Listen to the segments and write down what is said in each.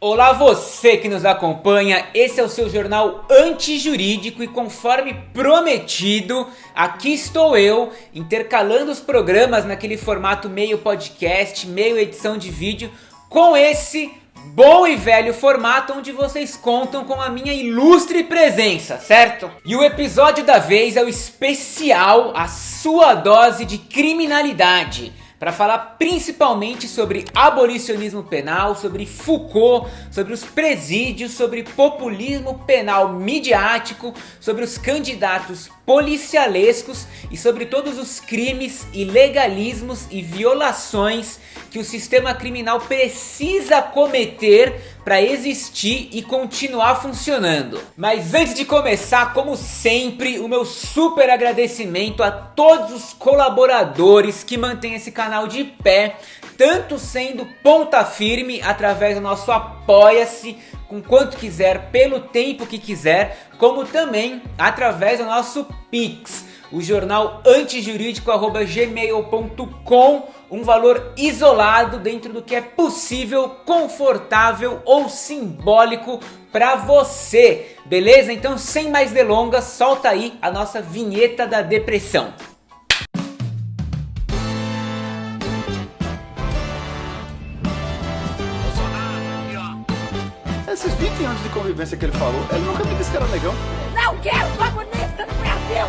Olá você que nos acompanha, esse é o seu jornal antijurídico e conforme prometido, aqui estou eu intercalando os programas naquele formato meio podcast, meio edição de vídeo, com esse bom e velho formato onde vocês contam com a minha ilustre presença, certo? E o episódio da vez é o especial A Sua Dose de Criminalidade, para falar principalmente sobre abolicionismo penal, sobre Foucault, sobre os presídios, sobre populismo penal midiático, sobre os candidatos policialescos e sobre todos os crimes, ilegalismos e violações que o sistema criminal precisa cometer para existir e continuar funcionando. Mas antes de começar, como sempre, o meu super agradecimento a todos os colaboradores que mantêm esse canal de pé, tanto sendo ponta firme através do nosso Apoia-se, com quanto quiser, pelo tempo que quiser, como também através do nosso Pix, o jornal antijurídico@gmail.com, um valor isolado dentro do que é possível, confortável ou simbólico para você, beleza? Então, sem mais delongas, solta aí a nossa vinheta da depressão. Esses 20 anos de convivência que ele falou, ele nunca me disse que era negão. Não quero comunista no Brasil!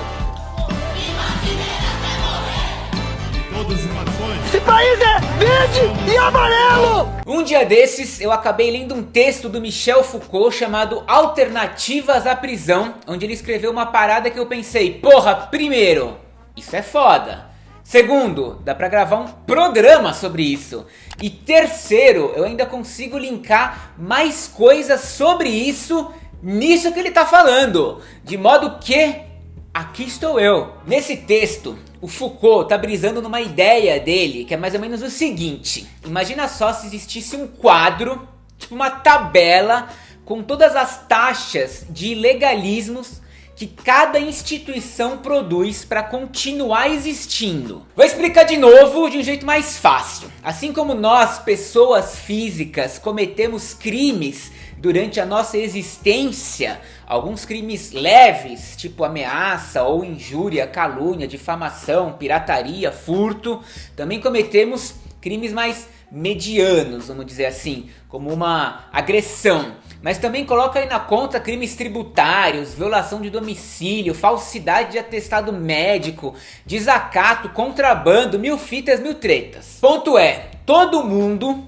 Todas as facções. Esse país é verde e amarelo! Um dia desses eu acabei lendo um texto do Michel Foucault chamado Alternativas à Prisão, onde ele escreveu uma parada que eu pensei, porra, primeiro, isso é foda. Segundo, dá pra gravar um programa sobre isso. E terceiro, eu ainda consigo linkar mais coisas sobre isso nisso que ele tá falando. De modo que, aqui estou eu. Nesse texto, o Foucault tá brisando numa ideia dele, que é mais ou menos o seguinte. Imagina só se existisse um quadro, tipo uma tabela, com todas as taxas de ilegalismos que cada instituição produz para continuar existindo. Vou explicar de novo de um jeito mais fácil. Assim como nós, pessoas físicas, cometemos crimes durante a nossa existência, alguns crimes leves, tipo ameaça ou injúria, calúnia, difamação, pirataria, furto, também cometemos crimes mais medianos, vamos dizer assim, como uma agressão. Mas também coloca aí na conta crimes tributários, violação de domicílio, falsidade de atestado médico, desacato, contrabando, mil fitas, mil tretas. Ponto é, todo mundo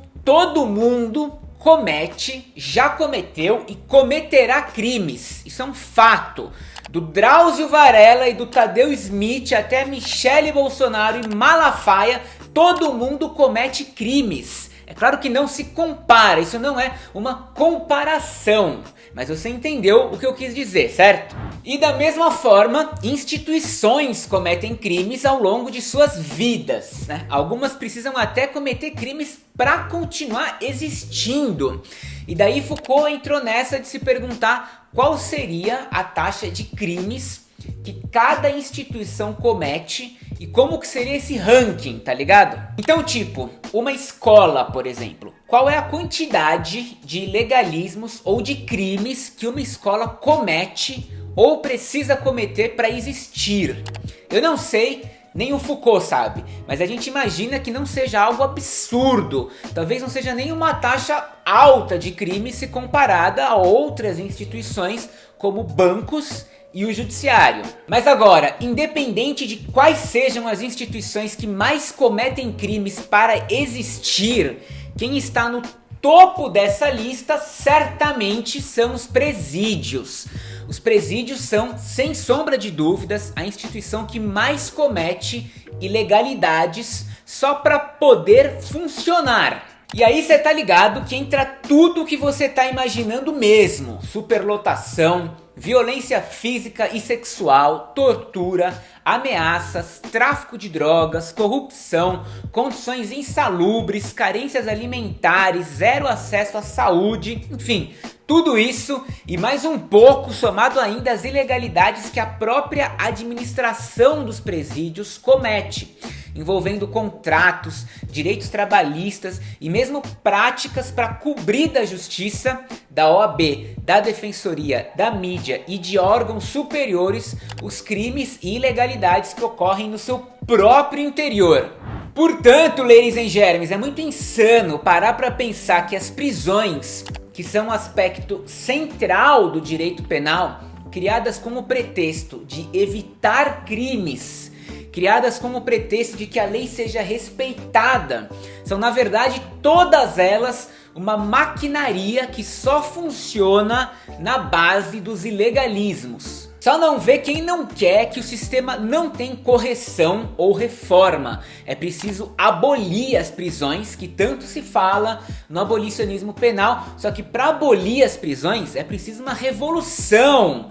comete, já cometeu e cometerá crimes. Isso é um fato. Do Drauzio Varela e do Tadeu Smith até Michele Bolsonaro e Malafaia, todo mundo comete crimes. É claro que não se compara, isso não é uma comparação, mas você entendeu o que eu quis dizer, certo? E da mesma forma, instituições cometem crimes ao longo de suas vidas, né? Algumas precisam até cometer crimes para continuar existindo. E daí Foucault entrou nessa de se perguntar qual seria a taxa de crimes que cada instituição comete e como que seria esse ranking, tá ligado? Então, tipo, uma escola, por exemplo, qual é a quantidade de ilegalismos ou de crimes que uma escola comete ou precisa cometer para existir? Eu não sei, nem o Foucault sabe, mas a gente imagina que não seja algo absurdo, talvez não seja nem uma taxa alta de crimes se comparada a outras instituições como bancos e o judiciário. Mas agora, independente de quais sejam as instituições que mais cometem crimes para existir, quem está no topo dessa lista certamente são os presídios. Os presídios são, sem sombra de dúvidas, a instituição que mais comete ilegalidades só para poder funcionar. E aí você tá ligado que entra tudo que você tá imaginando mesmo: superlotação, violência física e sexual, tortura, ameaças, tráfico de drogas, corrupção, condições insalubres, carências alimentares, zero acesso à saúde, enfim, tudo isso e mais um pouco, somado ainda às ilegalidades que a própria administração dos presídios comete. envolvendo contratos, direitos trabalhistas e mesmo práticas para cobrir da justiça, da OAB, da defensoria, da mídia e de órgãos superiores os crimes e ilegalidades que ocorrem no seu próprio interior. Portanto, ladies and gentlemen, é muito insano parar para pensar que as prisões, que são um aspecto central do direito penal, criadas como pretexto de evitar crimes, criadas como pretexto de que a lei seja respeitada, são na verdade todas elas uma maquinaria que só funciona na base dos ilegalismos. Só não vê quem não quer que o sistema não tem correção ou reforma. É preciso abolir as prisões, que tanto se fala no abolicionismo penal. Só que para abolir as prisões é preciso uma revolução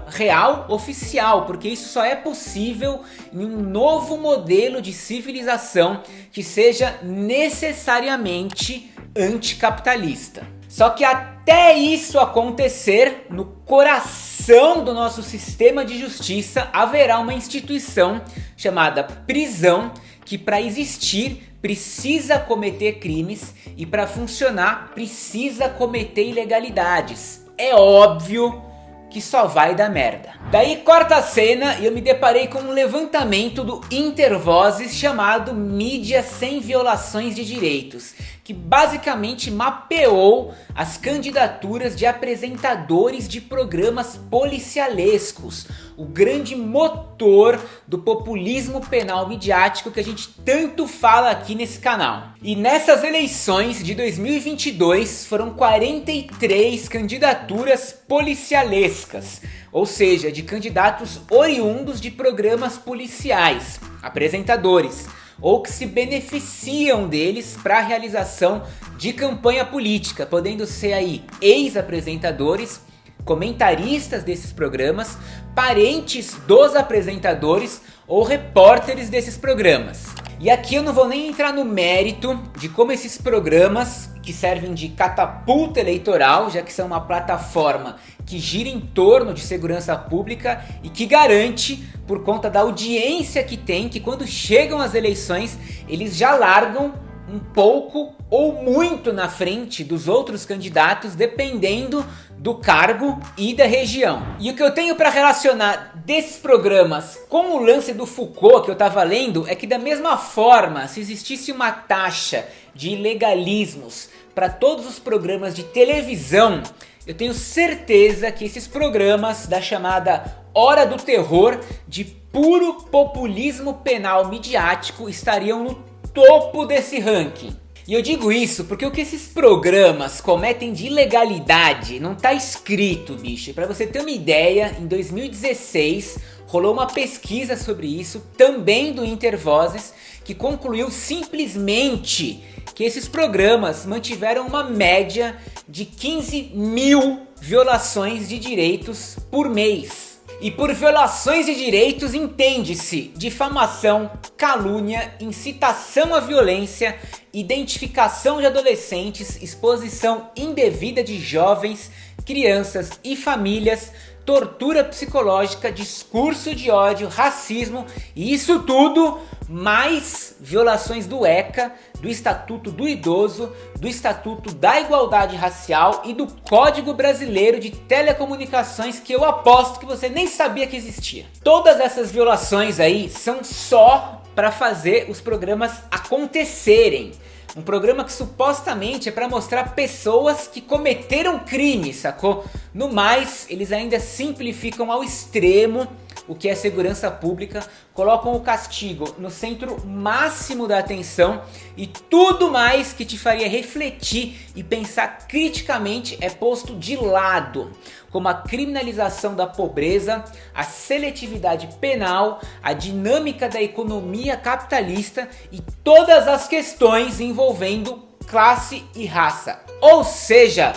real, oficial, porque isso só é possível em um novo modelo de civilização que seja necessariamente anticapitalista. Só que até isso acontecer, no coração do nosso sistema de justiça haverá uma instituição chamada prisão, que para existir precisa cometer crimes e para funcionar precisa cometer ilegalidades. É óbvio que só vai dar merda. Daí corta a cena e eu me deparei com um levantamento do Intervozes chamado Mídia Sem Violações de Direitos, que basicamente mapeou as candidaturas de apresentadores de programas policialescos, o grande motor do populismo penal midiático que a gente tanto fala aqui nesse canal. E nessas eleições de 2022 foram 43 candidaturas policialescas, ou seja, de candidatos oriundos de programas policiais, apresentadores, ou que se beneficiam deles para a realização de campanha política, podendo ser aí ex-apresentadores, comentaristas desses programas, parentes dos apresentadores ou repórteres desses programas. E aqui eu não vou nem entrar no mérito de como esses programas, que servem de catapulta eleitoral, já que são uma plataforma que gira em torno de segurança pública e que garante, por conta da audiência que tem, que quando chegam as eleições eles já largam um pouco ou muito na frente dos outros candidatos, dependendo do cargo e da região. E o que eu tenho para relacionar desses programas com o lance do Foucault que eu estava lendo é que, da mesma forma, se existisse uma taxa de ilegalismos para todos os programas de televisão, eu tenho certeza que esses programas da chamada Hora do Terror, de puro populismo penal midiático, estariam no topo desse ranking. E eu digo isso porque o que esses programas cometem de ilegalidade não tá escrito, bicho. Pra você ter uma ideia, em 2016 rolou uma pesquisa sobre isso, também do Intervozes, que concluiu simplesmente que esses programas mantiveram uma média de 15 mil violações de direitos por mês. E por violações de direitos entende-se difamação, calúnia, incitação à violência, identificação de adolescentes, exposição indevida de jovens, crianças e famílias, tortura psicológica, discurso de ódio, racismo e isso tudo mais violações do ECA, do Estatuto do Idoso, do Estatuto da Igualdade Racial e do Código Brasileiro de Telecomunicações, que eu aposto que você nem sabia que existia. Todas essas violações aí são só para fazer os programas acontecerem. Um programa que supostamente é para mostrar pessoas que cometeram crimes, sacou? No mais, eles ainda simplificam ao extremo o que é segurança pública, colocam o castigo no centro máximo da atenção e tudo mais que te faria refletir e pensar criticamente é posto de lado, como a criminalização da pobreza, a seletividade penal, a dinâmica da economia capitalista e todas as questões envolvendo classe e raça. Ou seja,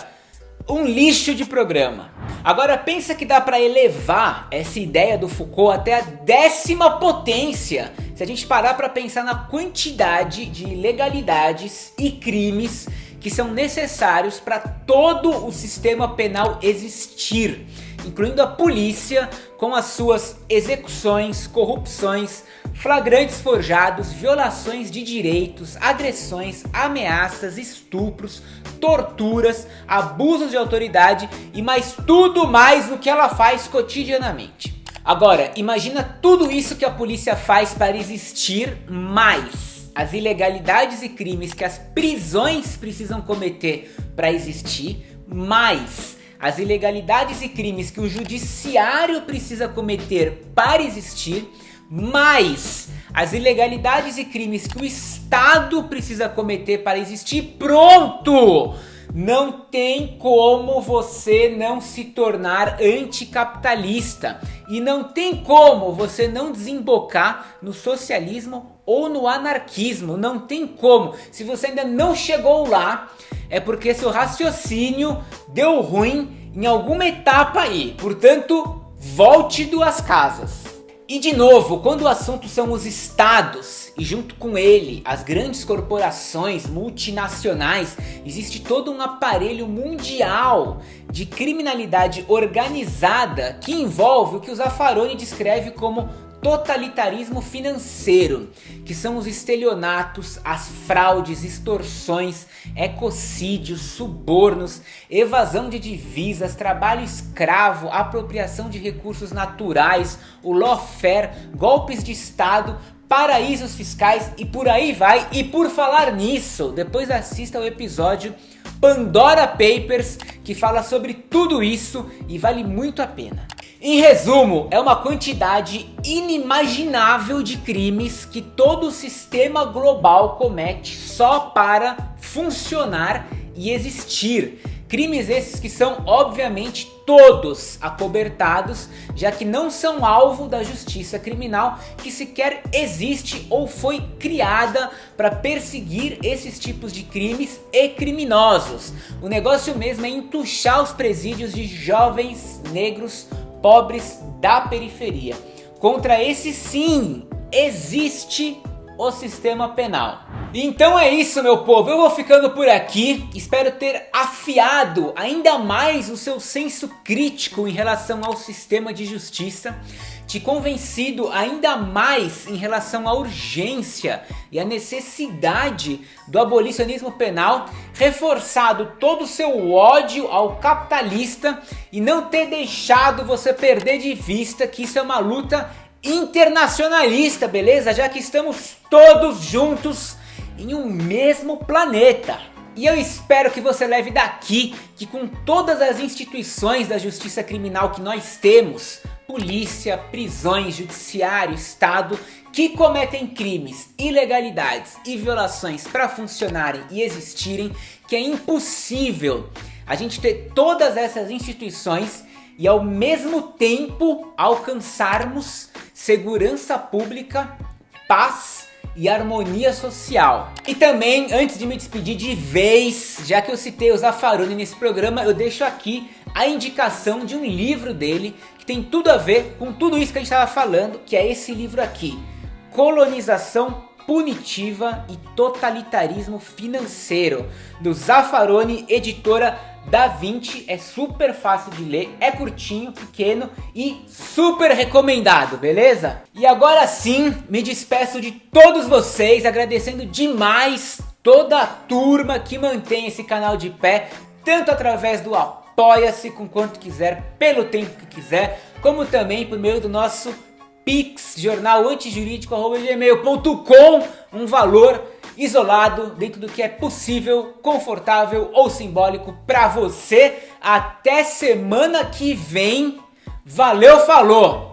um lixo de programa. Agora pensa que dá para elevar essa ideia do Foucault até a 10ª potência, se a gente parar para pensar na quantidade de ilegalidades e crimes que são necessários para todo o sistema penal existir, incluindo a polícia com as suas execuções, corrupções, flagrantes forjados, violações de direitos, agressões, ameaças, estupros, torturas, abusos de autoridade e mais tudo mais do que ela faz cotidianamente. Agora, imagina tudo isso que a polícia faz para existir, mais as ilegalidades e crimes que as prisões precisam cometer para existir, mais as ilegalidades e crimes que o judiciário precisa cometer para existir, mais as ilegalidades e crimes que o Estado precisa cometer para existir. Pronto! Não tem como você não se tornar anticapitalista. E não tem como você não desembocar no socialismo ou no anarquismo. Não tem como. Se você ainda não chegou lá, é porque seu raciocínio deu ruim em alguma etapa aí. Portanto, volte duas casas. E de novo, quando o assunto são os estados e junto com ele as grandes corporações multinacionais, existe todo um aparelho mundial de criminalidade organizada que envolve o que o Zaffaroni descreve como totalitarismo financeiro, que são os estelionatos, as fraudes, extorsões, ecocídios, subornos, evasão de divisas, trabalho escravo, apropriação de recursos naturais, o lawfare, golpes de estado, paraísos fiscais e por aí vai. E por falar nisso, depois assista ao episódio Pandora Papers, que fala sobre tudo isso e vale muito a pena. Em resumo, é uma quantidade inimaginável de crimes que todo o sistema global comete só para funcionar e existir. Crimes esses que são obviamente todos acobertados, já que não são alvo da justiça criminal, que sequer existe ou foi criada para perseguir esses tipos de crimes e criminosos. O negócio mesmo é entuchar os presídios de jovens negros pobres da periferia. Contra esse sim, existe o sistema penal. Então é isso, meu povo, eu vou ficando por aqui. Espero ter afiado ainda mais o seu senso crítico em relação ao sistema de justiça, te convencido ainda mais em relação à urgência e à necessidade do abolicionismo penal, reforçado todo o seu ódio ao capitalista e não ter deixado você perder de vista que isso é uma luta internacionalista, beleza? Já que estamos todos juntos em um mesmo planeta. E eu espero que você leve daqui que com todas as instituições da justiça criminal que nós temos, polícia, prisões, judiciário, estado, que cometem crimes, ilegalidades e violações para funcionarem e existirem, que é impossível a gente ter todas essas instituições e ao mesmo tempo alcançarmos segurança pública, paz e harmonia social. E também, antes de me despedir de vez, já que eu citei o Zaffaroni nesse programa, eu deixo aqui a indicação de um livro dele que tem tudo a ver com tudo isso que a gente estava falando, que é esse livro aqui, Colonização Punitiva e Totalitarismo Financeiro, do Zaffaroni, editora Da Vinci. É super fácil de ler, é curtinho, pequeno e super recomendado, beleza? E agora sim, me despeço de todos vocês, agradecendo demais toda a turma que mantém esse canal de pé, tanto através do Apoia-se com quanto quiser, pelo tempo que quiser, como também por meio do nosso Pix, jornalantijurídico@gmail.com, um valor isolado dentro do que é possível, confortável ou simbólico para você. Até semana que vem. Valeu, falou!